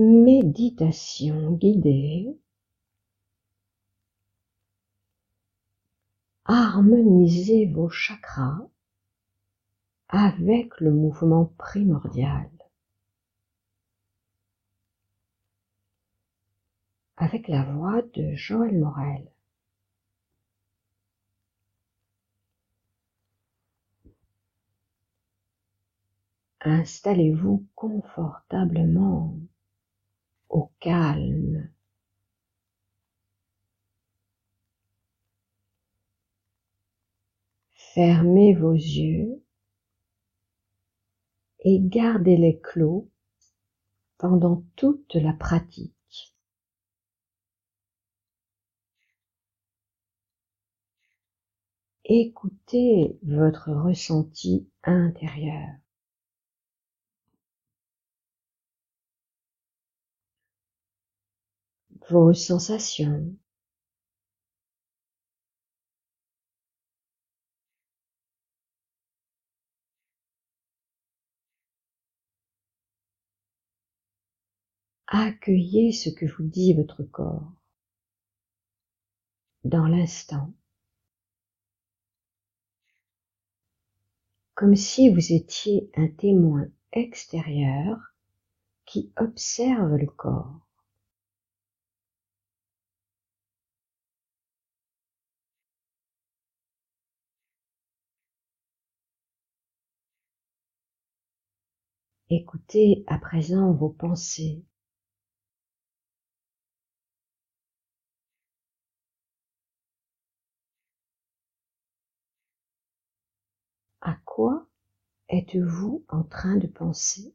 Méditation guidée. Harmonisez vos chakras avec le mouvement primordial, avec la voix de Joël Morel. Installez-vous confortablement au calme. Fermez vos yeux et gardez-les clos pendant toute la pratique. Écoutez votre ressenti intérieur. Vos sensations. Accueillez ce que vous dit votre corps dans l'instant, comme si vous étiez un témoin extérieur qui observe le corps. Écoutez à présent vos pensées. À quoi êtes-vous en train de penser?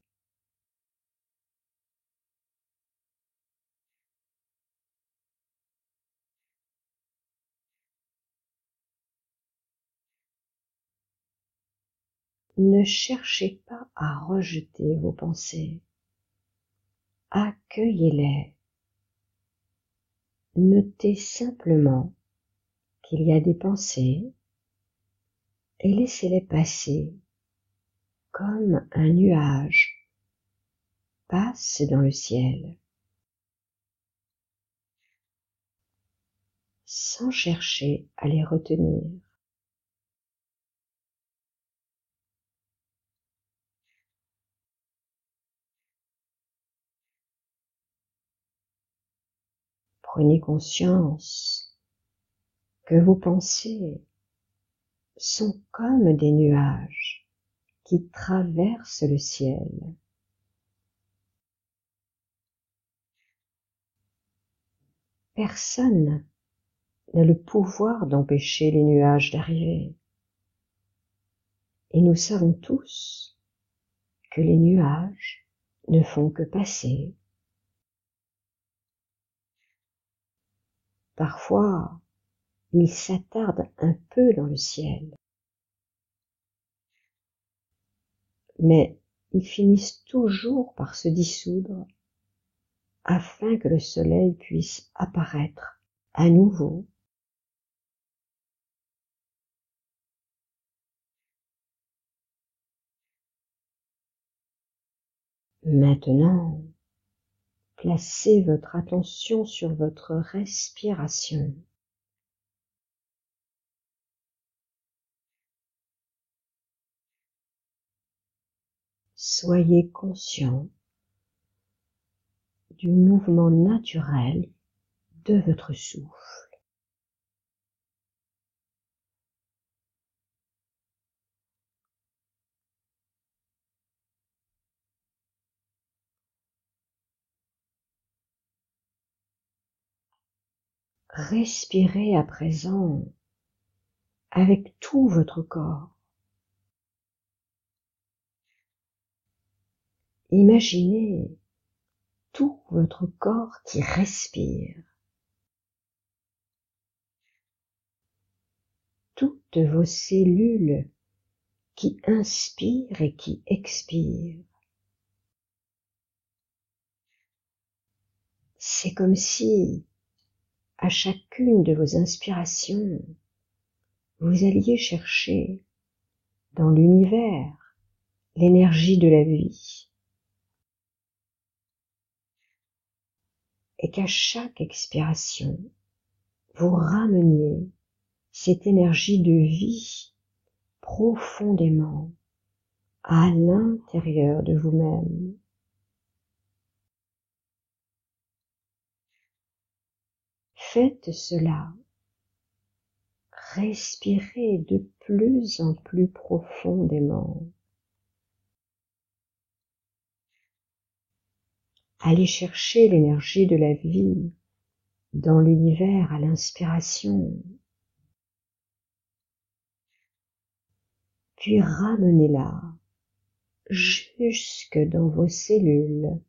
Ne cherchez pas à rejeter vos pensées. Accueillez-les. Notez simplement qu'il y a des pensées et laissez-les passer comme un nuage passe dans le ciel, sans chercher à les retenir. Prenez conscience que vos pensées sont comme des nuages qui traversent le ciel. Personne n'a le pouvoir d'empêcher les nuages d'arriver. Et nous savons tous que les nuages ne font que passer. Parfois, ils s'attardent un peu dans le ciel, mais ils finissent toujours par se dissoudre afin que le soleil puisse apparaître à nouveau. Maintenant, placez votre attention sur votre respiration. Soyez conscient du mouvement naturel de votre souffle. Respirez à présent avec tout votre corps. Imaginez tout votre corps qui respire. Toutes vos cellules qui inspirent et qui expirent. C'est comme si, à chacune de vos inspirations, vous alliez chercher dans l'univers l'énergie de la vie. et qu'à chaque expiration, vous rameniez cette énergie de vie profondément à l'intérieur de vous-même. Faites cela. Respirez de plus en plus profondément. Allez chercher l'énergie de la vie dans l'univers à l'inspiration. Puis ramenez-la jusque dans vos cellules,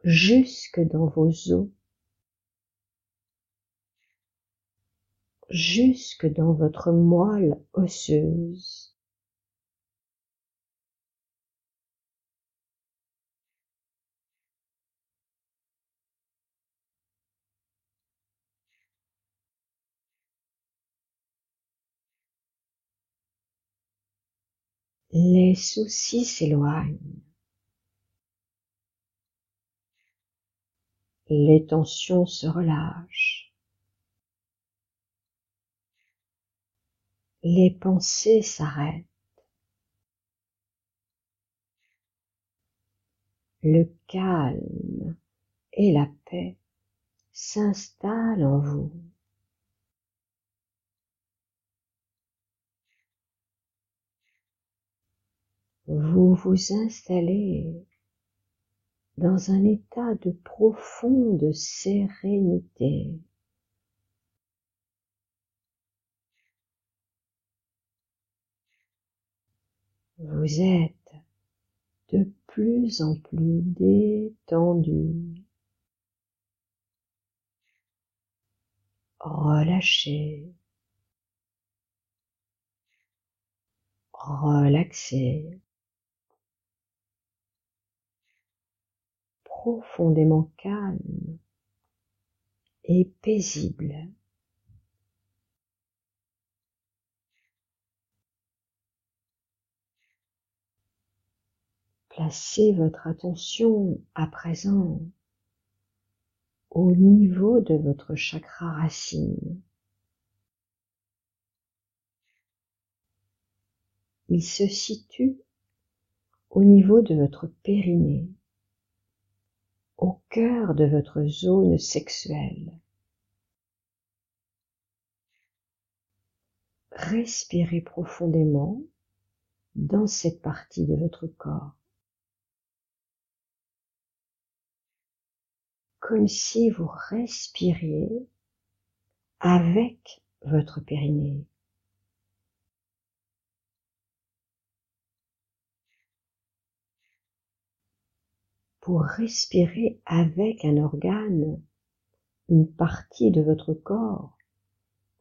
jusque dans vos os, jusque dans votre moelle osseuse. Les soucis s'éloignent. Les tensions se relâchent. Les pensées s'arrêtent. Le calme et la paix s'installent en vous. Vous vous installez dans un état de profonde sérénité. Vous êtes de plus en plus détendu, relâché, relaxé, profondément calme et paisible. Placez votre attention à présent au niveau de votre chakra racine. Il se situe au niveau de votre périnée, au cœur de votre zone sexuelle. Respirez profondément dans cette partie de votre corps, comme si vous respiriez avec votre périnée. Pour respirer avec un organe, une partie de votre corps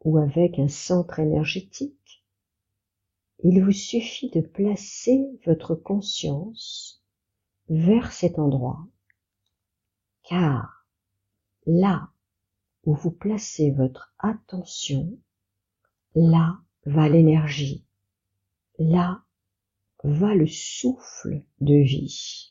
ou avec un centre énergétique, il vous suffit de placer votre conscience vers cet endroit, car là où vous placez votre attention, là va l'énergie, là va le souffle de vie.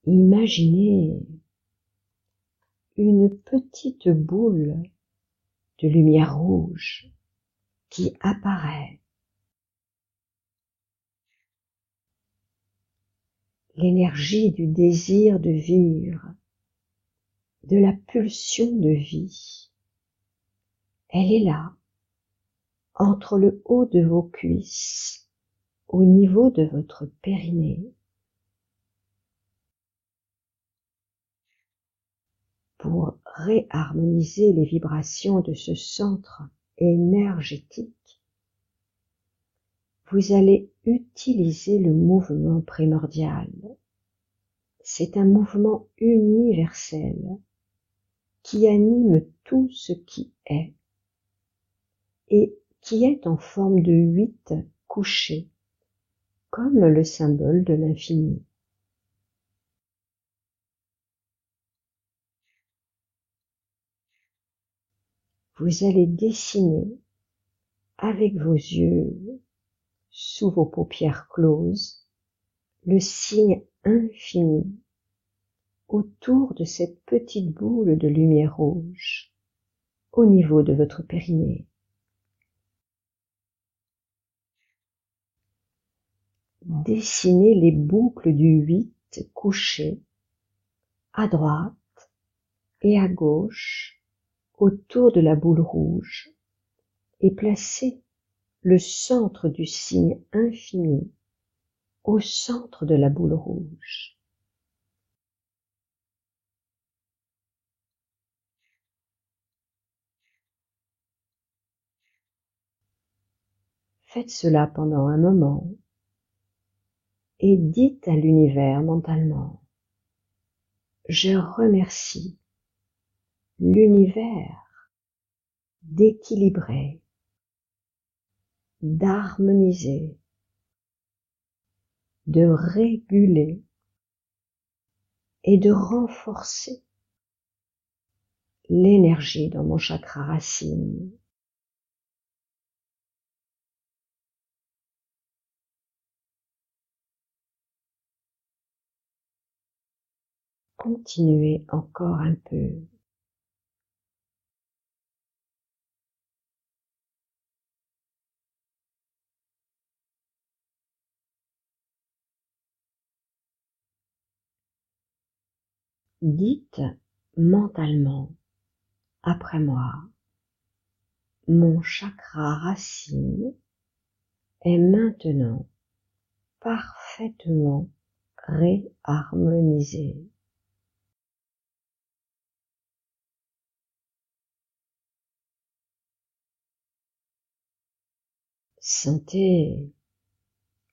Imaginez une petite boule de lumière rouge qui apparaît. L'énergie du désir de vivre, de la pulsion de vie. Elle est là, entre le haut de vos cuisses, au niveau de votre périnée. Pour réharmoniser les vibrations de ce centre énergétique, vous allez utiliser le mouvement primordial. C'est un mouvement universel qui anime tout ce qui est et qui est en forme de 8 couchés, comme le symbole de l'infini. vous allez dessiner avec vos yeux, sous vos paupières closes, le signe infini autour de cette petite boule de lumière rouge au niveau de votre périnée. Dessinez les boucles du 8 couchées à droite et à gauche autour de la boule rouge et placez le centre du signe infini au centre de la boule rouge. Faites cela pendant un moment et dites à l'univers mentalement: je remercie l'univers d'équilibrer, d'harmoniser, de réguler et de renforcer l'énergie dans mon chakra racine. Continuez encore un peu. Dites mentalement après moi: mon chakra racine est maintenant parfaitement réharmonisé.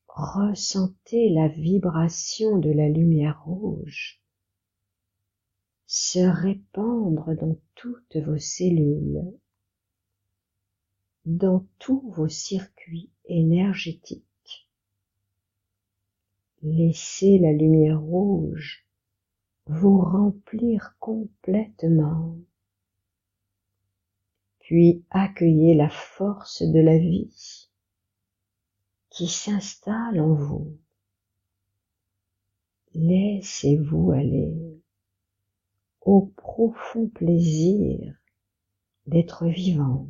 Ressentez la vibration de la lumière rouge se répandre dans toutes vos cellules, dans tous vos circuits énergétiques. Laissez la lumière rouge vous remplir complètement, puis accueillez la force de la vie qui s'installe en vous. Laissez-vous aller au profond plaisir d'être vivant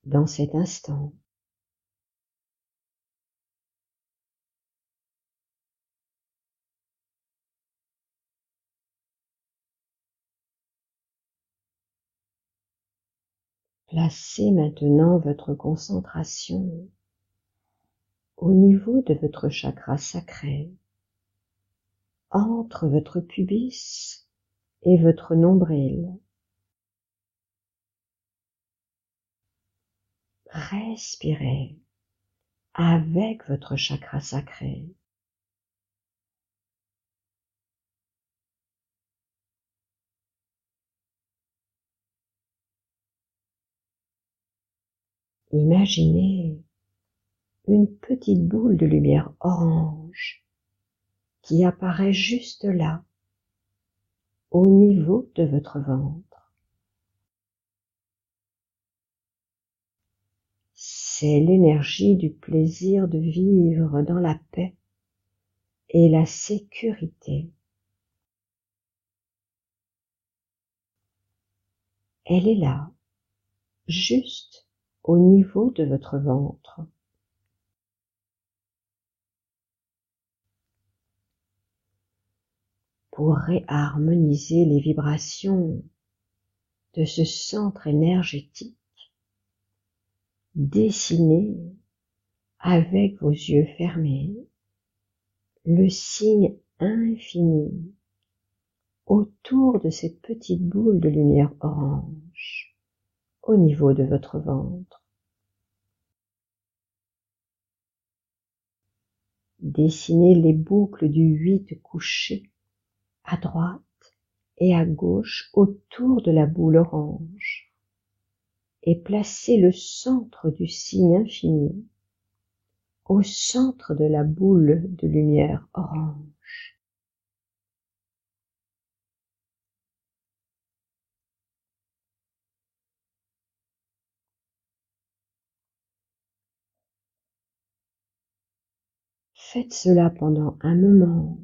dans cet instant. Placez maintenant votre concentration au niveau de votre chakra sacré, entre votre pubis et votre nombril. Respirez avec votre chakra sacré. Imaginez une petite boule de lumière orange qui apparaît juste là, au niveau de votre ventre. C'est l'énergie du plaisir de vivre dans la paix et la sécurité. Elle est là, juste au niveau de votre ventre. Pour réharmoniser les vibrations de ce centre énergétique, dessinez avec vos yeux fermés le signe infini autour de cette petite boule de lumière orange au niveau de votre ventre. Dessinez les boucles du 8 couchées à droite et à gauche autour de la boule orange et placez le centre du signe infini au centre de la boule de lumière orange. Faites cela pendant un moment,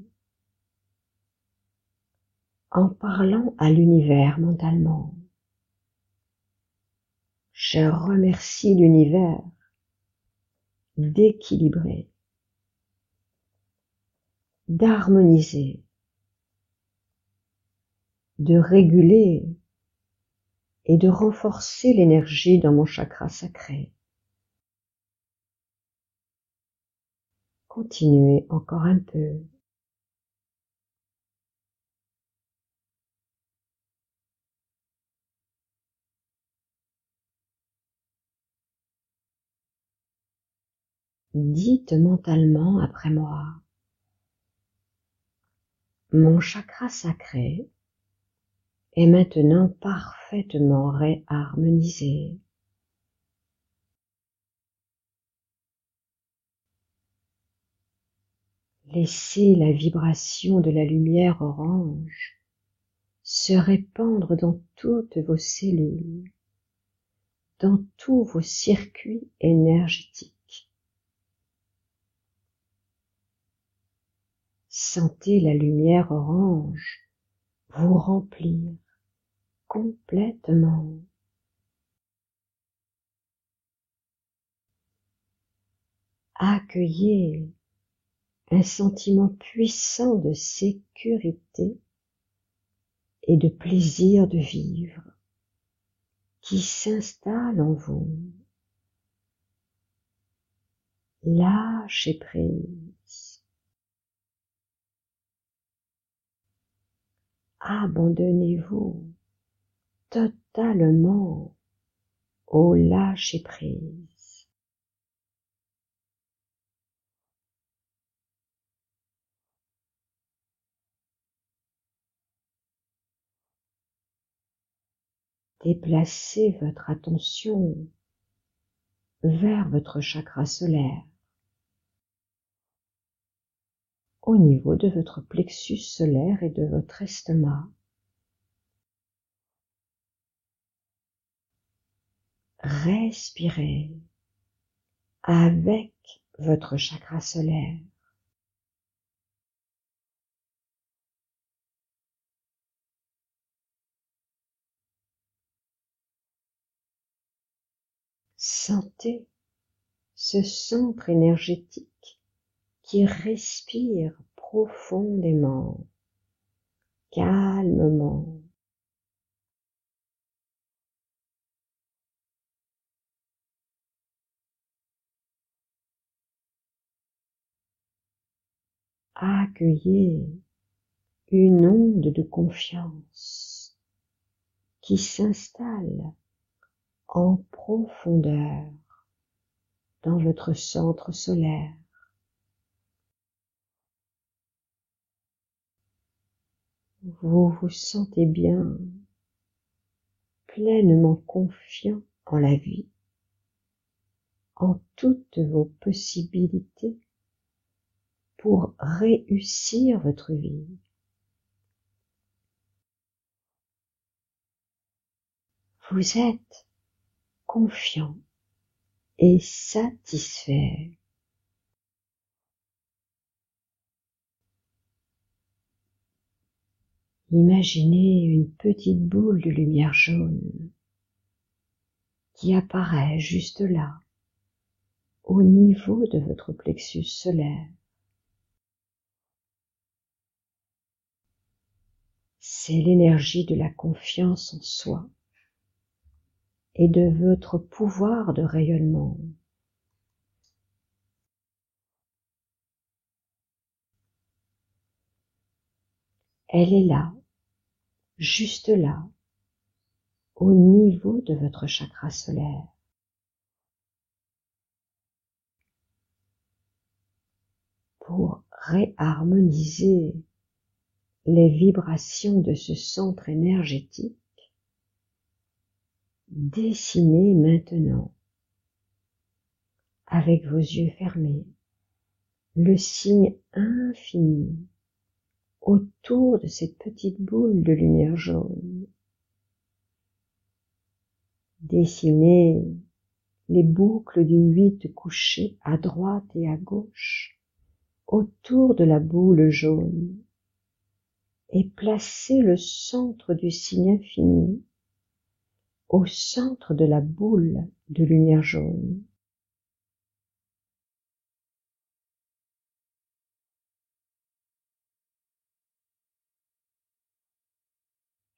en parlant à l'univers mentalement. Je remercie l'univers d'équilibrer, d'harmoniser, de réguler et de renforcer l'énergie dans mon chakra sacré. Continuez encore un peu. Dites mentalement après moi. Mon chakra sacré est maintenant parfaitement réharmonisé. Laissez la vibration de la lumière orange se répandre dans toutes vos cellules, dans tous vos circuits énergétiques. Sentez la lumière orange vous remplir complètement. Accueillez un sentiment puissant de sécurité et de plaisir de vivre qui s'installe en vous. Lâchez prise. Abandonnez-vous totalement au lâcher prise. Déplacez votre attention vers votre chakra solaire, au niveau de votre plexus solaire et de votre estomac. Respirez avec votre chakra solaire. Sentez ce centre énergétique qui respire profondément, calmement. Accueillez une onde de confiance qui s'installe en profondeur dans votre centre solaire. Vous vous sentez bien, pleinement confiant en la vie, en toutes vos possibilités pour réussir votre vie. Vous êtes confiant et satisfait. Imaginez une petite boule de lumière jaune qui apparaît juste là, au niveau de votre plexus solaire. C'est l'énergie de la confiance en soi et de votre pouvoir de rayonnement. Elle est là, juste là, au niveau de votre chakra solaire. Pour réharmoniser les vibrations de ce centre énergétique, dessinez maintenant, avec vos yeux fermés, le signe infini autour de cette petite boule de lumière jaune. Dessinez les boucles du 8 couchées à droite et à gauche autour de la boule jaune et placez le centre du signe infini au centre de la boule de lumière jaune.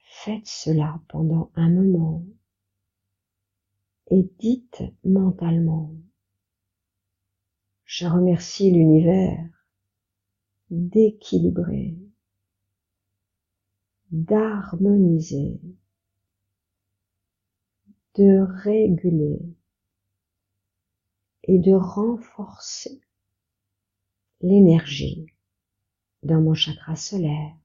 Faites cela pendant un moment et dites mentalement: je remercie l'univers d'équilibrer, d'harmoniser, de réguler et de renforcer l'énergie dans mon chakra solaire.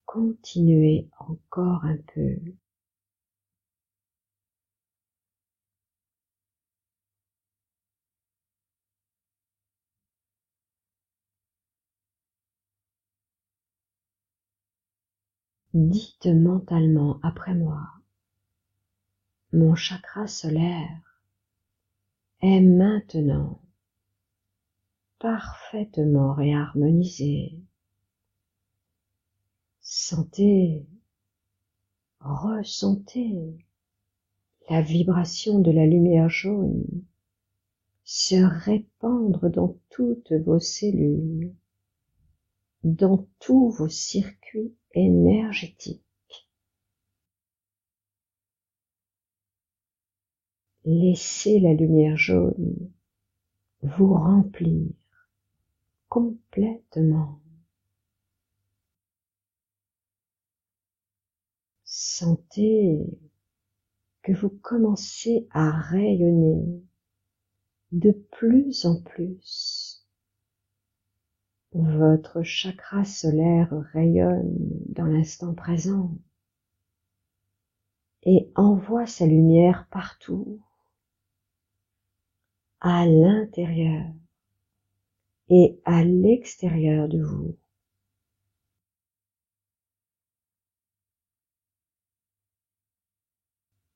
Continuez encore un peu. Dites mentalement après moi: mon chakra solaire est maintenant parfaitement réharmonisé. Sentez, ressentez la vibration de la lumière jaune se répandre dans toutes vos cellules, dans tous vos circuits énergétiques. Laissez la lumière jaune vous remplir complètement. Sentez que vous commencez à rayonner de plus en plus. Votre chakra solaire rayonne dans l'instant présent et envoie sa lumière partout, à l'intérieur et à l'extérieur de vous.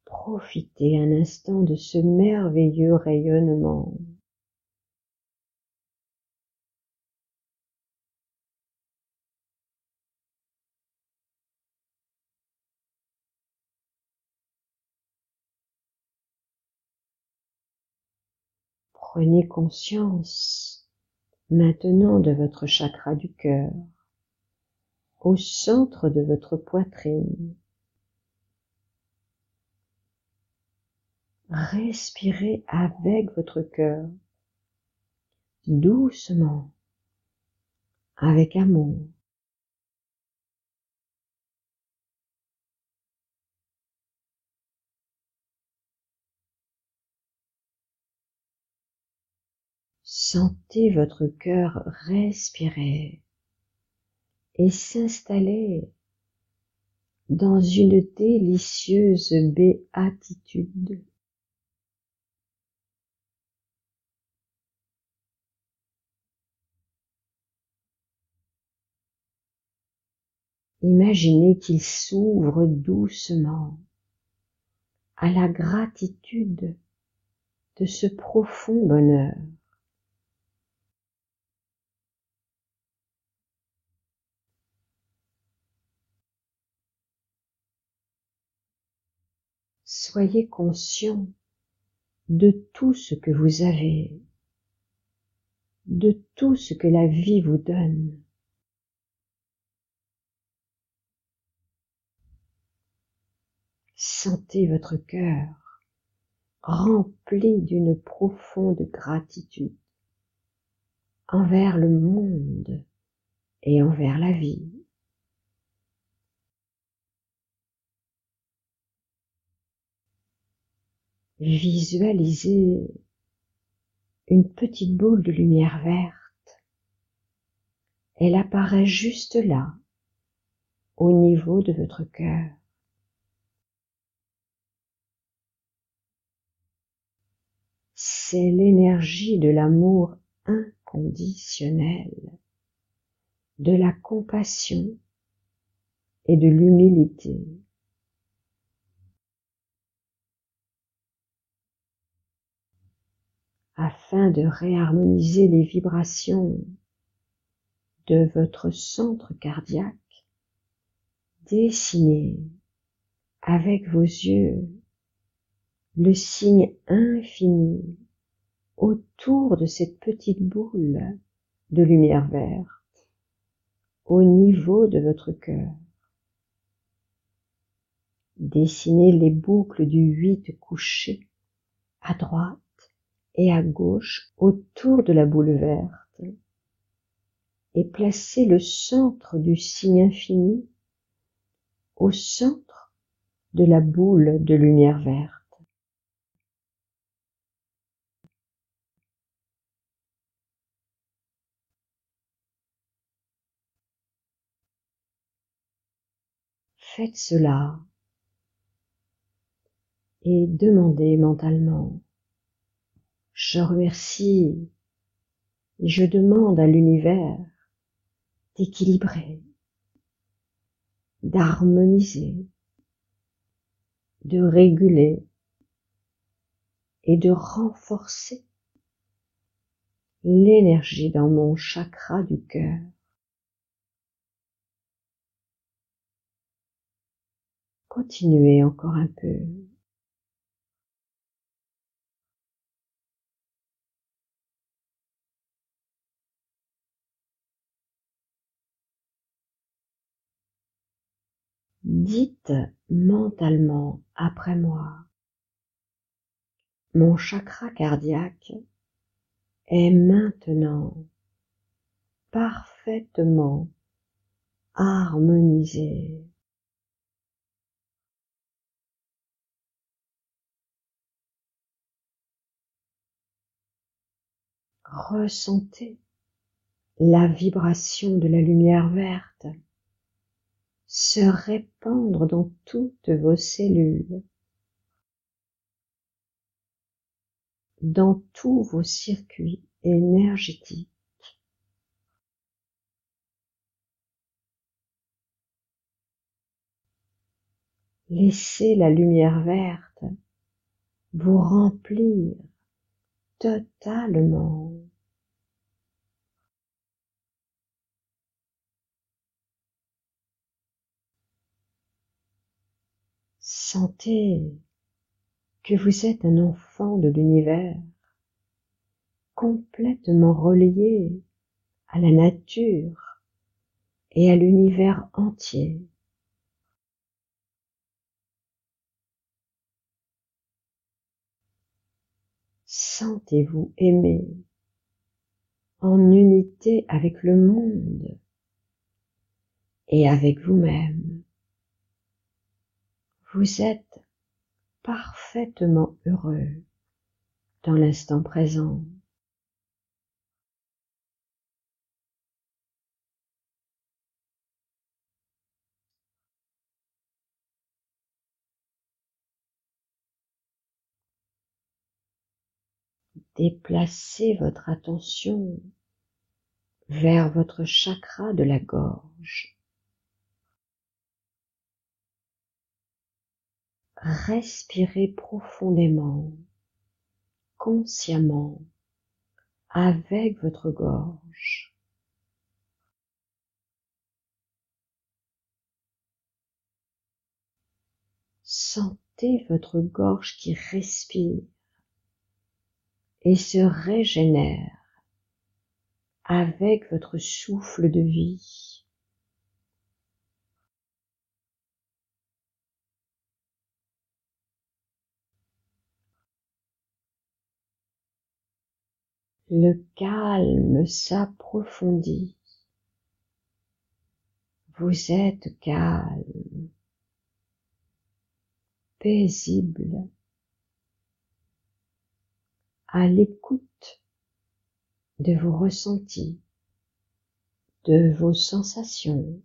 Profitez un instant de ce merveilleux rayonnement. Prenez conscience maintenant de votre chakra du cœur, au centre de votre poitrine. Respirez avec votre cœur, doucement, avec amour. Sentez votre cœur respirer et s'installer dans une délicieuse béatitude. Imaginez qu'il s'ouvre doucement à la gratitude de ce profond bonheur. Soyez conscient de tout ce que vous avez, de tout ce que la vie vous donne. Sentez votre cœur rempli d'une profonde gratitude envers le monde et envers la vie. Visualisez une petite boule de lumière verte. Elle apparaît juste là, au niveau de votre cœur. C'est l'énergie de l'amour inconditionnel, de la compassion et de l'humilité. afin de réharmoniser les vibrations de votre centre cardiaque. Dessinez avec vos yeux le signe infini autour de cette petite boule de lumière verte au niveau de votre cœur. Dessinez les boucles du 8 couché à droite et à gauche autour de la boule verte et placez le centre du signe infini au centre de la boule de lumière verte. Faites cela et demandez mentalement: je remercie et je demande à l'univers d'équilibrer, d'harmoniser, de réguler et de renforcer l'énergie dans mon chakra du cœur. Continuez encore un peu. Dites mentalement après moi: mon chakra cardiaque est maintenant parfaitement harmonisé. Ressentez la vibration de la lumière verte se répandre dans toutes vos cellules, dans tous vos circuits énergétiques. Laissez la lumière verte vous remplir totalement. Sentez que vous êtes un enfant de l'univers, complètement relié à la nature et à l'univers entier. Sentez-vous aimé, en unité avec le monde et avec vous-même. Vous êtes parfaitement heureux dans l'instant présent. Déplacez votre attention vers votre chakra de la gorge. Respirez profondément, consciemment, avec votre gorge. Sentez votre gorge qui respire et se régénère avec votre souffle de vie. Le calme s'approfondit. Vous êtes calme, paisible, à l'écoute de vos ressentis, de vos sensations.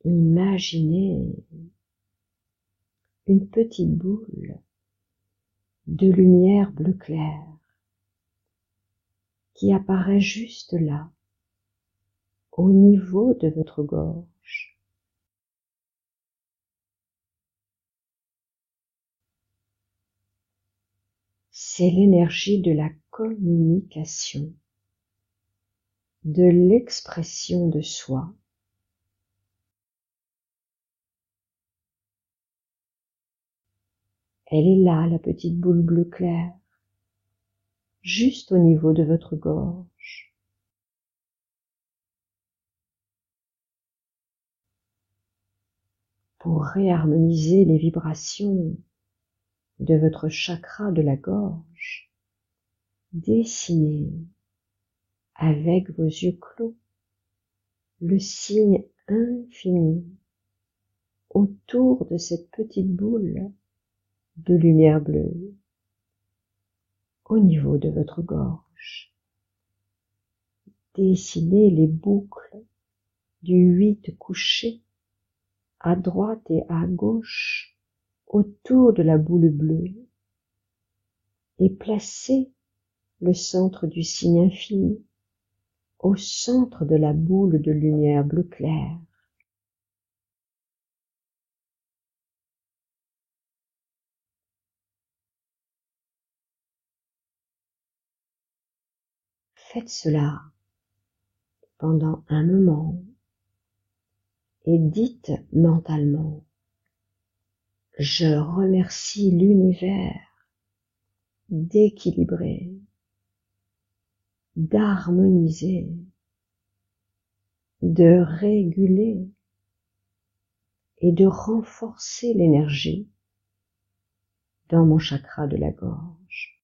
Imaginez une petite boule de lumière bleu clair qui apparaît juste là, au niveau de votre gorge. c'est l'énergie de la communication, de l'expression de soi. Elle est là, la petite boule bleue claire, juste au niveau de votre gorge. Pour réharmoniser les vibrations de votre chakra de la gorge, dessinez avec vos yeux clos le signe infini autour de cette petite boule de lumière bleue au niveau de votre gorge. Dessinez les boucles du 8 couché à droite et à gauche autour de la boule bleue et placez le centre du signe infini au centre de la boule de lumière bleu clair. Faites cela pendant un moment et dites mentalement: je remercie l'univers d'équilibrer, d'harmoniser, de réguler et de renforcer l'énergie dans mon chakra de la gorge.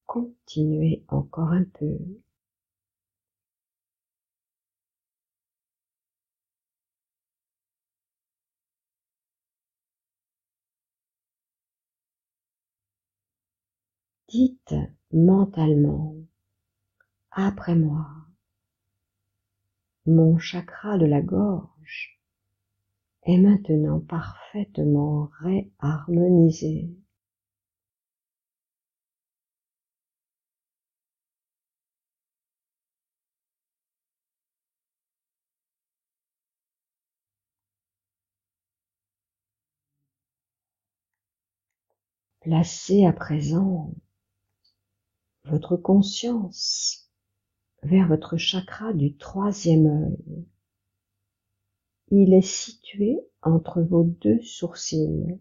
Continuez encore un peu. Dites mentalement après moi: mon chakra de la gorge est maintenant parfaitement réharmonisé. Placez à présent votre conscience vers votre chakra du 3e œil. Il est situé entre vos 2 sourcils.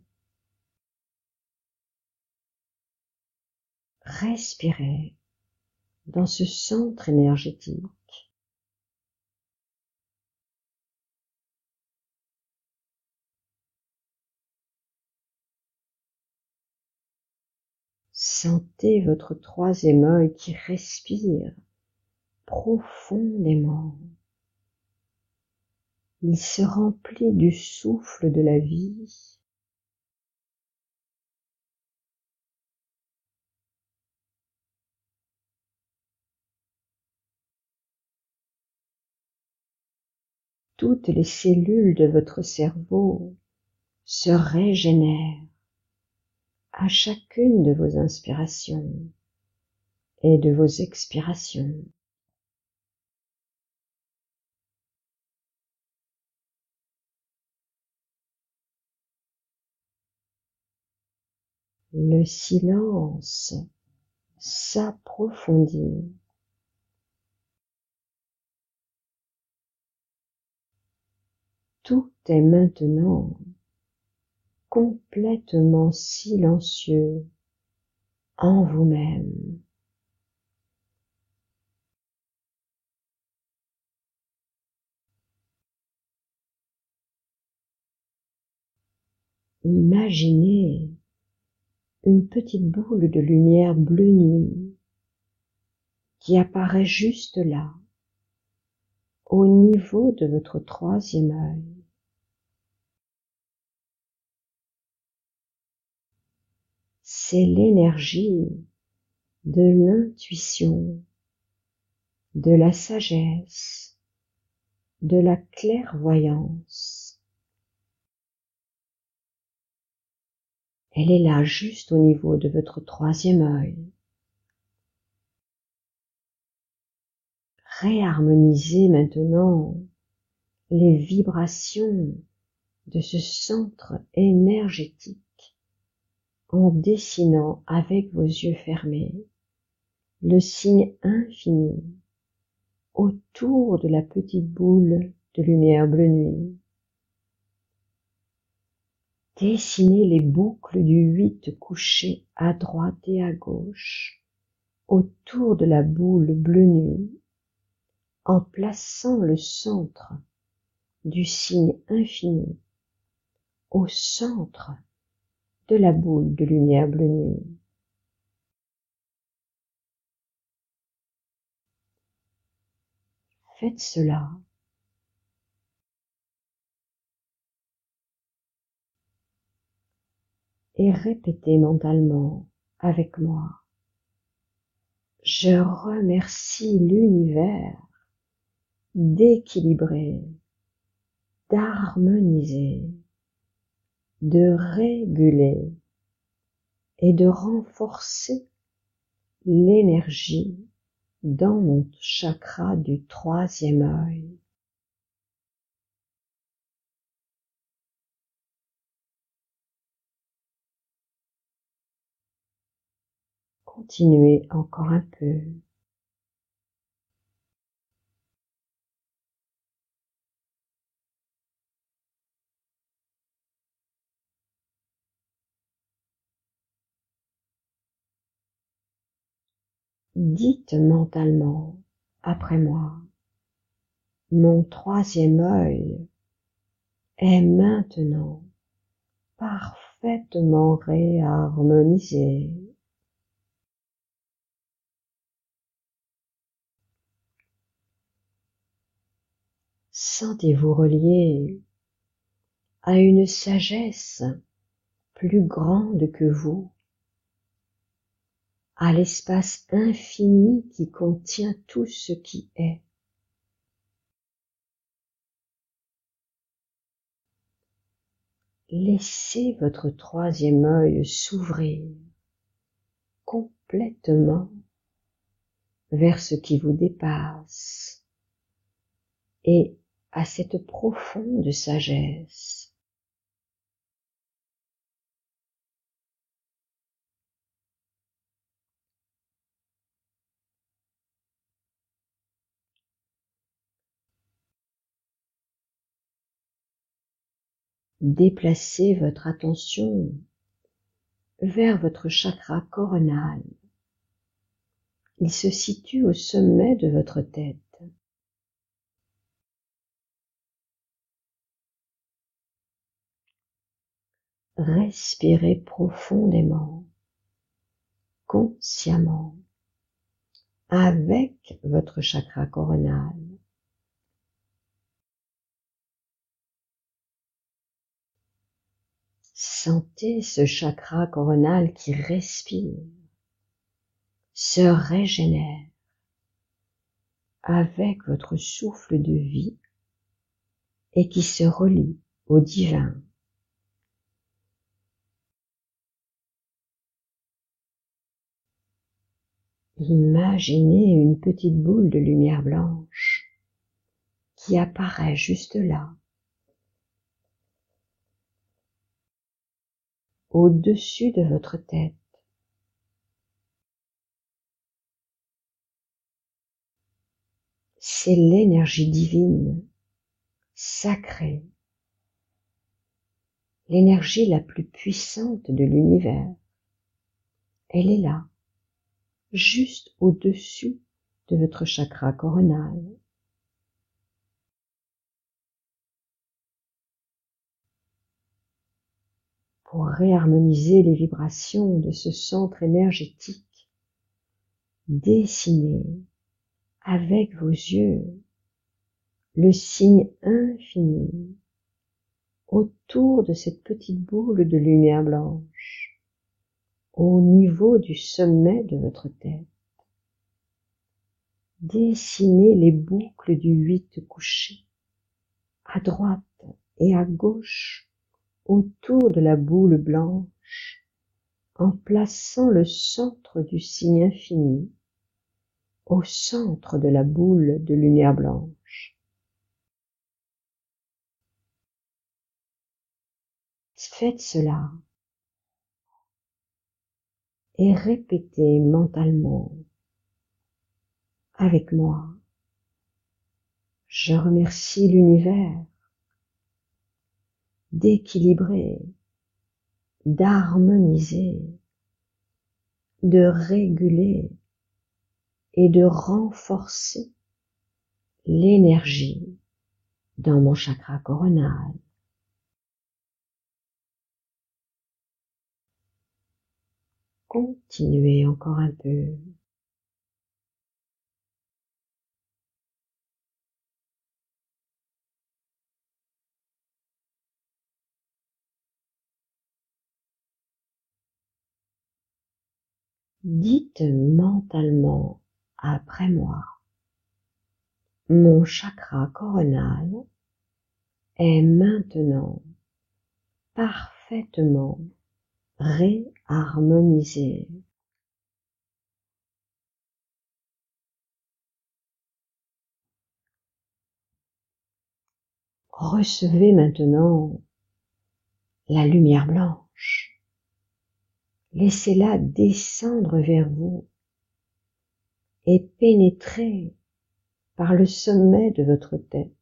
Respirez dans ce centre énergétique. Sentez votre 3e œil qui respire profondément. Il se remplit du souffle de la vie. Toutes les cellules de votre cerveau se régénèrent à chacune de vos inspirations et de vos expirations. Le silence s'approfondit. Tout est maintenant complètement silencieux en vous-même. Imaginez une petite boule de lumière bleu nuit qui apparaît juste là, au niveau de votre 3e œil. C'est l'énergie de l'intuition, de la sagesse, de la clairvoyance. Elle est là juste au niveau de votre 3e œil. Réharmonisez maintenant les vibrations de ce centre énergétique en dessinant avec vos yeux fermés le signe infini autour de la petite boule de lumière bleue nuit. Dessinez les boucles du 8 couchées à droite et à gauche autour de la boule bleue nuit en plaçant le centre du signe infini au centre de la boule de lumière bleue nuit. Faites cela. Et répétez mentalement avec moi. Je remercie l'univers d'équilibrer, d'harmoniser, de réguler et de renforcer l'énergie dans mon chakra du 3e œil. Continuez encore un peu. Dites mentalement après moi, mon 3e œil est maintenant parfaitement réharmonisé. Sentez-vous relié à une sagesse plus grande que vous, à l'espace infini qui contient tout ce qui est. Laissez votre 3e œil s'ouvrir complètement vers ce qui vous dépasse et à cette profonde sagesse. Déplacez votre attention vers votre chakra coronal. Il se situe au sommet de votre tête. Respirez profondément, consciemment, avec votre chakra coronal. Sentez ce chakra coronal qui respire, se régénère avec votre souffle de vie et qui se relie au divin. Imaginez une petite boule de lumière blanche qui apparaît juste là, au-dessus de votre tête. C'est l'énergie divine, sacrée, l'énergie la plus puissante de l'univers. Elle est là, juste au-dessus de votre chakra coronal. Pour réharmoniser les vibrations de ce centre énergétique, dessinez avec vos yeux le signe infini autour de cette petite boule de lumière blanche, au niveau du sommet de votre tête. Dessinez les boucles du 8 couché, à droite et à gauche, autour de la boule blanche, en plaçant le centre du signe infini au centre de la boule de lumière blanche. Faites cela et répétez mentalement avec moi. Je remercie l'univers d'équilibrer, d'harmoniser, de réguler et de renforcer l'énergie dans mon chakra coronal. Continuez encore un peu. Dites mentalement après moi. Mon chakra coronal est maintenant parfaitement réharmonisé. Recevez maintenant la lumière blanche. Laissez-la descendre vers vous et pénétrer par le sommet de votre tête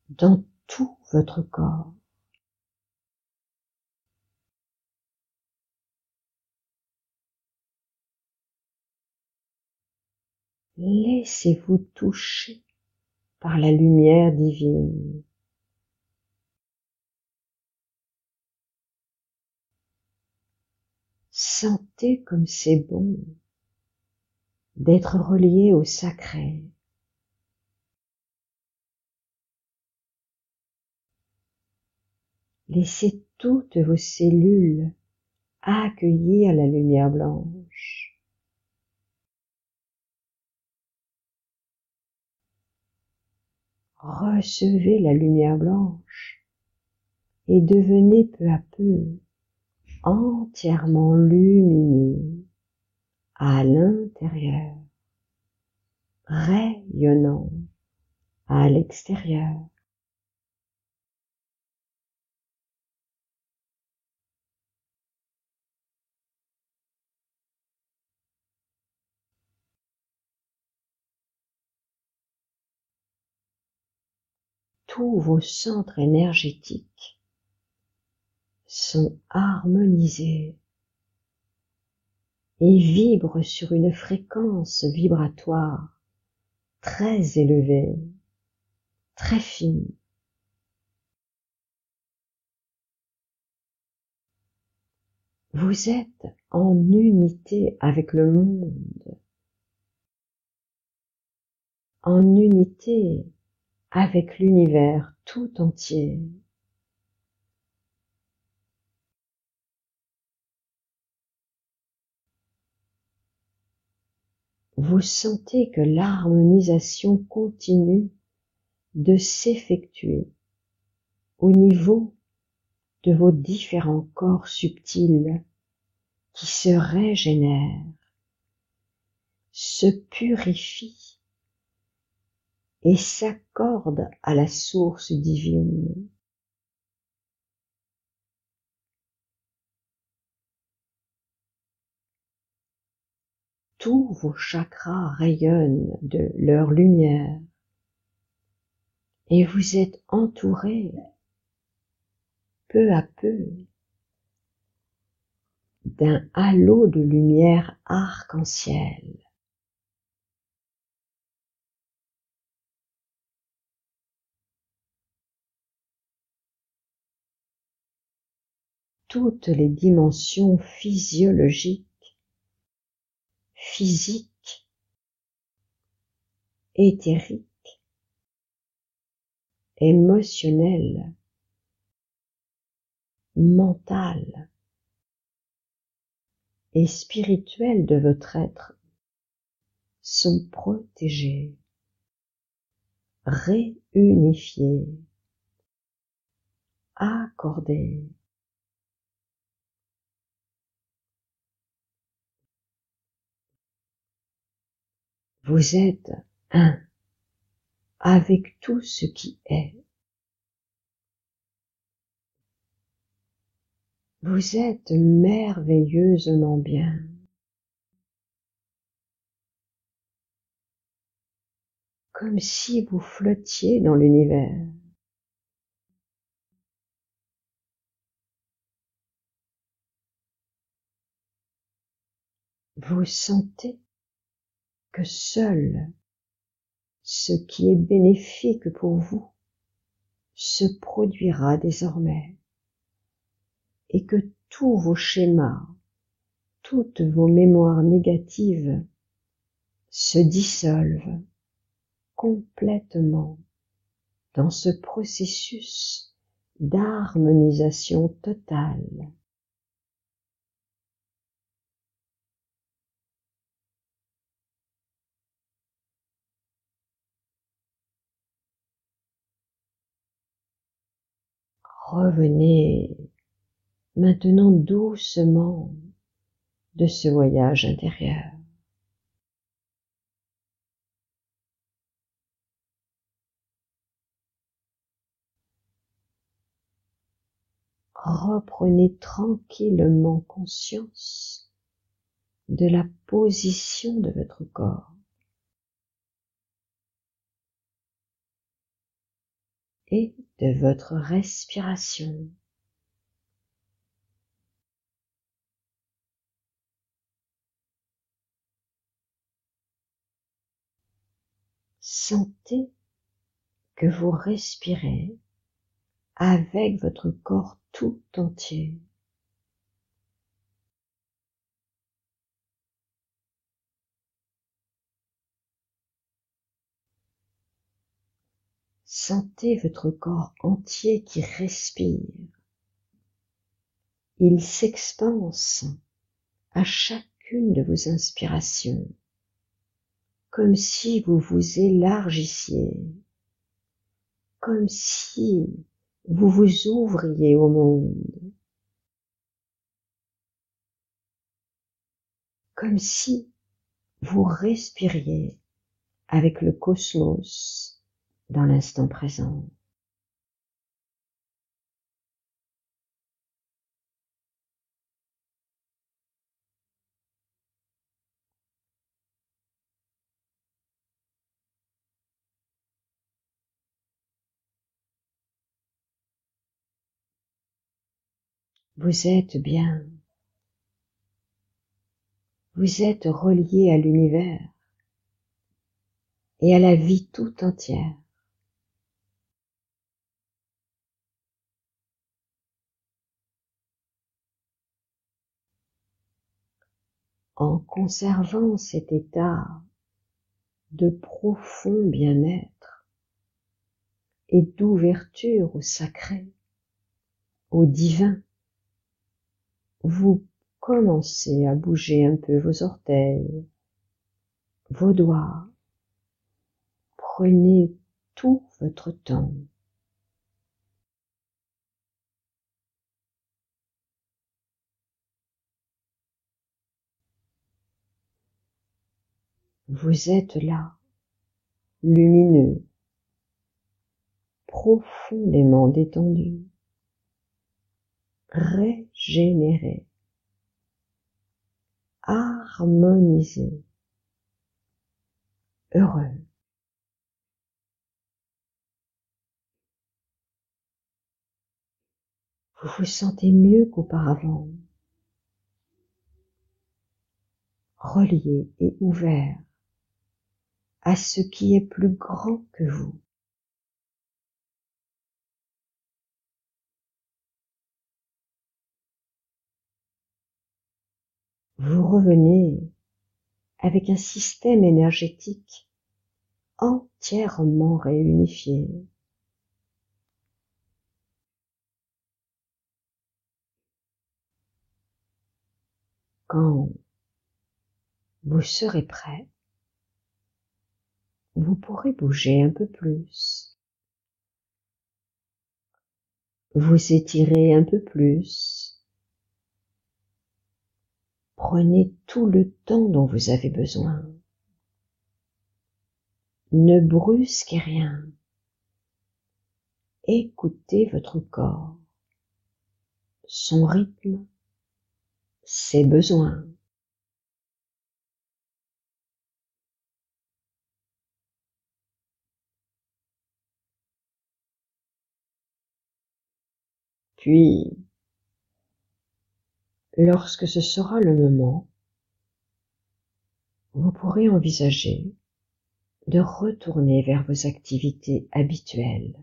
dans tout votre corps. Laissez-vous toucher par la lumière divine. Sentez comme c'est bon d'être relié au sacré. Laissez toutes vos cellules accueillir la lumière blanche. Recevez la lumière blanche et devenez peu à peu entièrement lumineux à l'intérieur, rayonnant à l'extérieur. Tous vos centres énergétiques sont harmonisés et vibrent sur une fréquence vibratoire très élevée, très fine. Vous êtes en unité avec le monde, en unité avec l'univers tout entier. Vous sentez que l'harmonisation continue de s'effectuer au niveau de vos différents corps subtils qui se régénèrent, se purifient et s'accordent à la source divine. Tous vos chakras rayonnent de leur lumière et vous êtes entouré peu à peu d'un halo de lumière arc-en-ciel. Toutes les dimensions physiologiques, physiques, éthériques, émotionnelles, mentales et spirituelles de votre être sont protégées, réunifiées, accordées. Vous êtes un avec tout ce qui est. Vous êtes merveilleusement bien. Comme si vous flottiez dans l'univers. Vous sentez que seul ce qui est bénéfique pour vous se produira désormais et que tous vos schémas, toutes vos mémoires négatives se dissolvent complètement dans ce processus d'harmonisation totale. Revenez maintenant doucement de ce voyage intérieur. Reprenez tranquillement conscience de la position de votre corps et de votre respiration. Sentez que vous respirez avec votre corps tout entier. Sentez votre corps entier qui respire. Il s'expanse à chacune de vos inspirations, comme si vous vous élargissiez, comme si vous vous ouvriez au monde, comme si vous respiriez avec le cosmos dans l'instant présent. Vous êtes bien. Vous êtes relié à l'univers et à la vie tout entière. En conservant cet état de profond bien-être et d'ouverture au sacré, au divin, vous commencez à bouger un peu vos orteils, vos doigts. Prenez tout votre temps. Vous êtes là, lumineux, profondément détendu, régénéré, harmonisé, heureux. Vous vous sentez mieux qu'auparavant, relié et ouvert à ce qui est plus grand que vous. Vous revenez avec un système énergétique entièrement réunifié. Quand vous serez prêt, vous pourrez bouger un peu plus, vous étirer un peu plus. Prenez tout le temps dont vous avez besoin. Ne brusquez rien. Écoutez votre corps. son rythme, ses besoins. Puis, lorsque ce sera le moment, vous pourrez envisager de retourner vers vos activités habituelles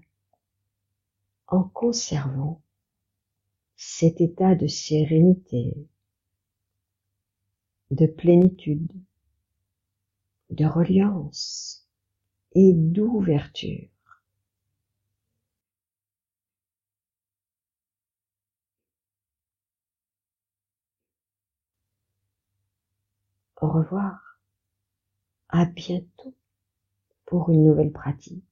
en conservant cet état de sérénité, de plénitude, de reliance et d'ouverture. Au revoir, à bientôt pour une nouvelle pratique.